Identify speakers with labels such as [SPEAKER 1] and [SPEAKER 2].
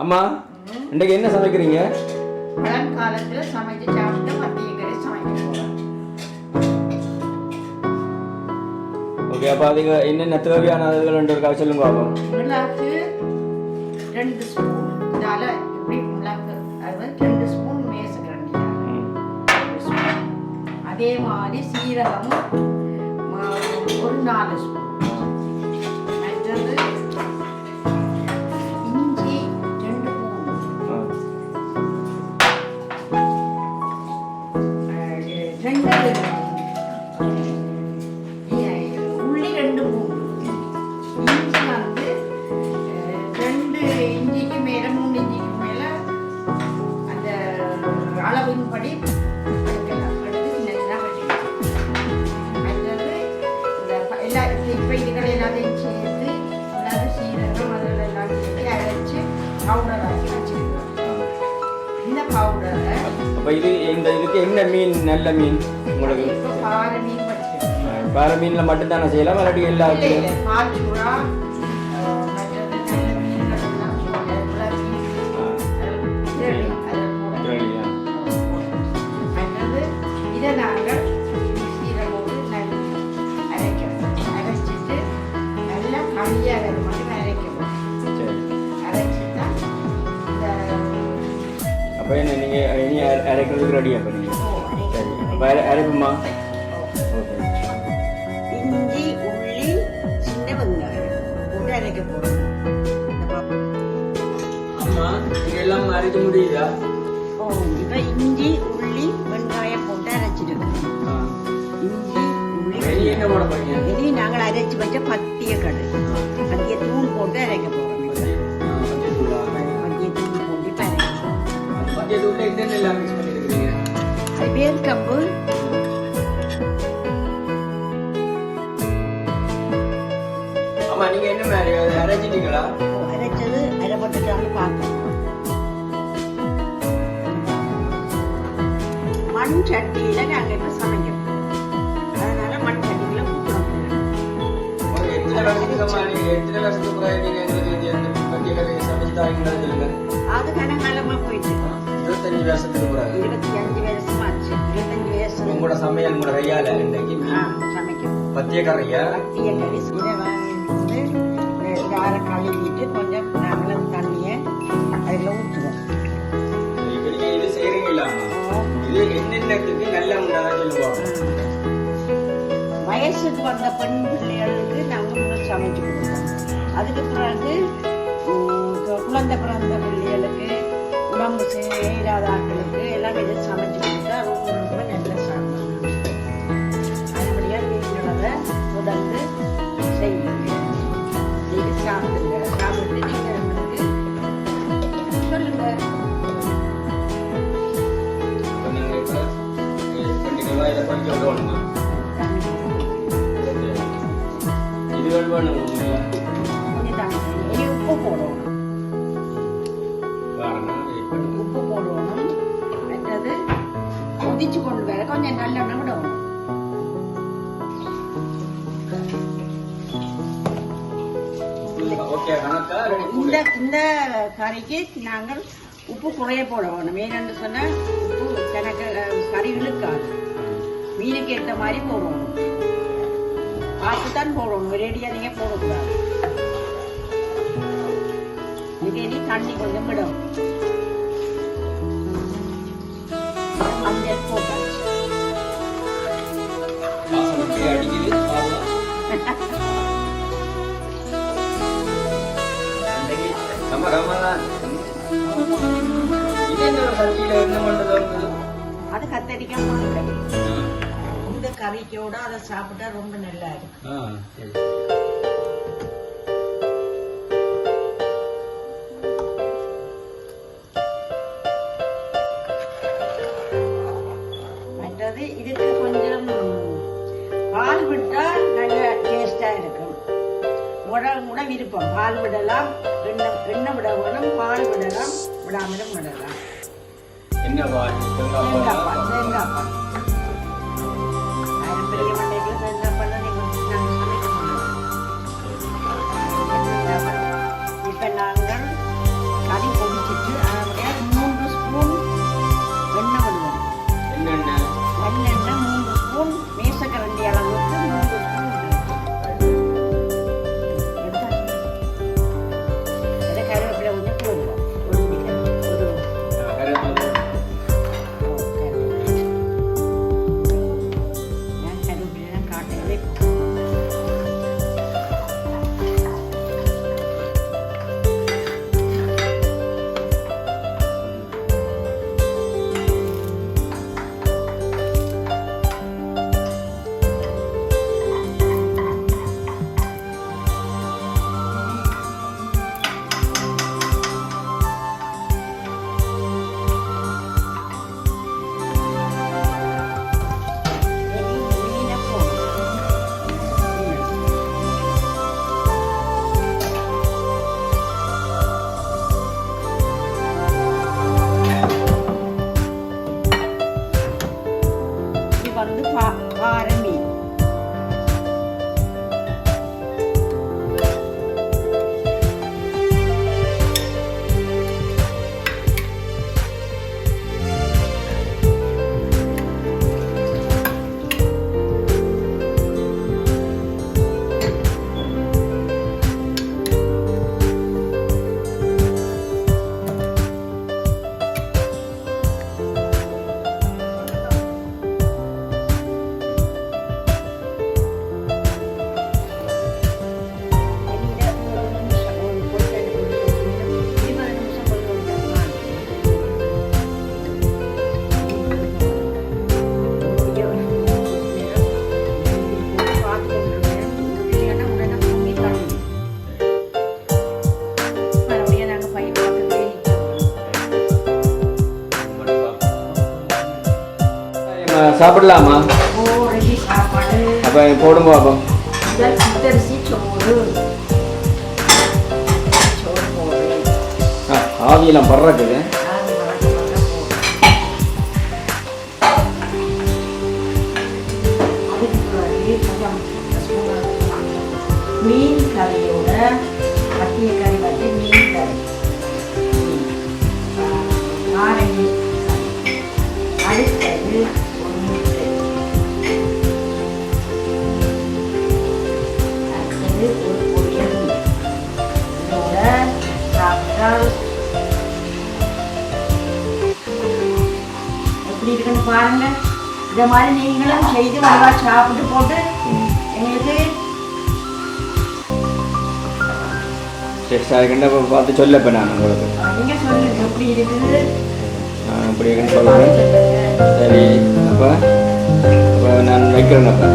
[SPEAKER 1] அம்மா இன்றைக்கு என்ன சமைக்கிறீங்க?
[SPEAKER 2] பழங்காலத்தில் சமைச்சு சாப்பிட்டு மத்திய கறி சமைக்கிறோம்.
[SPEAKER 1] ஓகே, அப்போ அதுக்கு என்னென்ன தேவையான அதுகள் சொல்லுங்க பாப்போம்.
[SPEAKER 2] மிளகு 2 ஸ்பூன், இதால் இப்படி மிளகு அது 2 ஸ்பூன் மேசக்கரண்டி, அதே மாதிரி சீரகம் ஒரு 4 ஸ்பூன், மற்றது இஞ்சி 2 பூண்டு, 2 உள்ளி 2 பூண்டு, இஞ்சி வந்து 2 இஞ்சிக்கு மேலே 3 இஞ்சிக்கு மேலே அந்த அளவின்படி எடுக்கலாம். எடுத்து சின்ன வெட்டிக்கலாம். அடுத்தது இந்த இப்போ இதுகளை எல்லாத்தையும் சேர்த்து அதாவது சீரகம் அதில் எல்லாம் சேர்த்து அரைச்சி பவுடராக்கி வச்சுருக்கோம். இந்த பவுடரை
[SPEAKER 1] அப்போ இதுக்கு என்ன மீன் நல்ல மீன் உங்களுக்கு?
[SPEAKER 2] இப்போ பாறை மீன் வச்சுருக்கோம்.
[SPEAKER 1] பாறை மீனில் மட்டும்தானே செய்யலாம், மறுபடி எல்லா
[SPEAKER 2] பால்சுறா மற்றது நல்ல மீன்கள் எல்லாம் குழம்பி மற்றது இதை நாங்கள் சீரகோடு நல்ல அரைக்கணும். அரைச்சிட்டு நல்லா கம்மியாக மட்டும் அரைக்கணும். அரைச்சிட்டா இந்த
[SPEAKER 1] அப்போ என்ன நீங்கள் இனி அரைக்கிறதுக்கு ரெடியாக பண்ணீங்க? சரி, அப்போ அரைப்புமா? ஓகே.
[SPEAKER 3] இஞ்சி, உள்ளி, சின்ன வெங்காயம் போட்டு அரைக்க போறோம்.
[SPEAKER 1] அம்மா இது எல்லாம் அரைக்க முடியுதா?
[SPEAKER 3] இப்ப இஞ்சி, உள்ளி, வெங்காயம் போட்டு அரைச்சிருக்கோம். இஞ்சி, உள்ளி
[SPEAKER 1] என்ன போட போறீங்க?
[SPEAKER 3] இனி நாங்கள் அரைச்சி வச்ச பத்திய கடை பத்திய தூள் போட்டு அரைக்க போறோம். பத்திய தூள் போட்டு அரைக்கிறோம்.
[SPEAKER 1] மத்திய தூள்ல என்னென்ன எல்லாம் மிக்ஸ் பண்ணிருக்கீங்க?
[SPEAKER 3] அது வேர்க்கம்பு,
[SPEAKER 1] அம்மா நீங்க என்ன மாதிரி அரைச்சிட்டீங்களா?
[SPEAKER 3] அரைச்சது அரைப்பட்டுட்டாலும் பார்க்கணும். மண் சட்டியில நாங்க இப்ப சமைக்கிறோம். அதனால மண் சட்டியில ஊற்றணும்.
[SPEAKER 1] ஒரு எத்தனை வருஷத்துக்கு பிறகு நீங்க எங்களுக்கு இந்த மத்திய கரையை சமைச்சாங்கன்னு சொல்லுங்க.
[SPEAKER 3] அது கனகாலமா போயிட்டு இருக்கோம்.
[SPEAKER 1] 25 வருஷத்துக்கு பிறகு
[SPEAKER 3] 25 வருஷமாச்சு. 25 வருஷம்
[SPEAKER 1] உங்களோட சமையல் உங்களோட கையால இன்னைக்கு
[SPEAKER 3] சமைக்கிறோம்.
[SPEAKER 1] மத்திய கரையா?
[SPEAKER 3] பத்திய கறி இதை வாங்கிட்டு யாரை கழுவிட்டு கொஞ்சம் நாங்களும் தண்ணியை அதில் ஊற்றுவோம்.
[SPEAKER 1] இப்ப நீங்க இது செய்யறீங்களா? இது என்னென்னத்துக்கு நல்லா உண்டாக சொல்லுவாங்க.
[SPEAKER 3] வயசுக்கு வந்த பெண் பிள்ளைகளுக்கு நாங்கள் இன்னும் சமைச்சு கொடுப்போம். அதுக்கு பிறகு குழந்தை பிறந்த பிள்ளைகளுக்கு, உடம்பு செய்யாத ஆட்களுக்கு எல்லாம் இதை சமைச்சு கொடுத்தா ரொம்ப ரொம்ப நல்ல சாப்பிடும். அதுபடியாக நீங்களதை தொடர்ந்து செய்வீங்க. இது சாப்பிடுங்க. சாப்பிட்டு நீங்கள் எங்களுக்கு சொல்லுங்க.
[SPEAKER 1] இப்ப நீங்க இப்ப கண்டிப்பா இதை கொஞ்சம் விடணுமா? இதுகள் வேணும்
[SPEAKER 3] இனி உப்பு போடணும்.
[SPEAKER 1] பாருங்க.
[SPEAKER 3] உப்பு போடணும். மற்றது கொதிச்சு கொண்டு வர கொஞ்சம் நல்லெண்ணெய் விடணும்.
[SPEAKER 1] ஓகே, கணக்கா
[SPEAKER 3] இந்த கறிக்கு நாங்கள் உப்பு குறைய போடணும். ஏன்னு சொன்னா உப்பு கணக்கு கறி இழுக்காது. மீனுக்கு ஏற்ற மாதிரி போடணும். பார்த்துதான் போடணும். ஒரேடியா நீங்க போடக்கூடாது. இது தண்ணி கொஞ்சம் விடும். மஞ்சள் போட்டாச்சு.
[SPEAKER 1] அடிக்குது. நம்ம ரமலான் இது என்ன சட்டியில என்ன பண்றது?
[SPEAKER 3] அது கத்தரிக்காய் மாங்கறி. இந்த கறிக்கோட அதை சாப்பிட்டா ரொம்ப நல்லா இருக்கும்.
[SPEAKER 1] சரி.
[SPEAKER 3] மற்றது இதுக்கு கொஞ்சம் பால் விட்டா நல்ல டேஸ்டா இருக்கும். கூட விருப்பம். பால் விடலாம், எண்ணெய் விட வேணும். பால் விடலாம், விடாமலும் விடலாம்.
[SPEAKER 1] என்ன பால்?
[SPEAKER 3] தேங்காய் பால். பெரிய மண்டைக்குள்ள தேங்காய் பால் நாங்கள் சமைக்க முடியும். இப்ப நாங்கள் கறி
[SPEAKER 1] சாப்பிடலாமா?
[SPEAKER 2] ஓ ரெடி சாப்பாடு.
[SPEAKER 1] அப்போ போடுங்க பார்ப்போம்.
[SPEAKER 2] முதல் சித்தரிசி சோறு. சோறு போடுறேன்.
[SPEAKER 1] ஆவியெல்லாம் படுறதுக்கு.
[SPEAKER 2] அது வளர்ந்து வளர போடுறேன். அதுக்கு பிறகு கொஞ்சம் மீன் கறியோட மத்திய கறி வந்து மீன் கறி. நாரங்கி அடுத்தது ஒரு முட்டை. அடுத்தது ஒரு பொரியல். இதோட சாப்பிட்டால் எப்படி இருக்குன்னு பாருங்க. இந்த மாதிரி நீங்களும் செய்து நல்லா சாப்பிட்டு போட்டு எங்களுக்கு
[SPEAKER 1] டேஸ்டாக இருக்குன்னு பார்த்து சொல்லப்போ நான் உங்களுக்கு
[SPEAKER 2] நீங்க சொல்லுங்க எப்படி இருக்குது.
[SPEAKER 1] இப்படி இருக்குன்னு சொல்லுவேன். சரி அப்போ நான் வைக்கிறேன் அப்போ.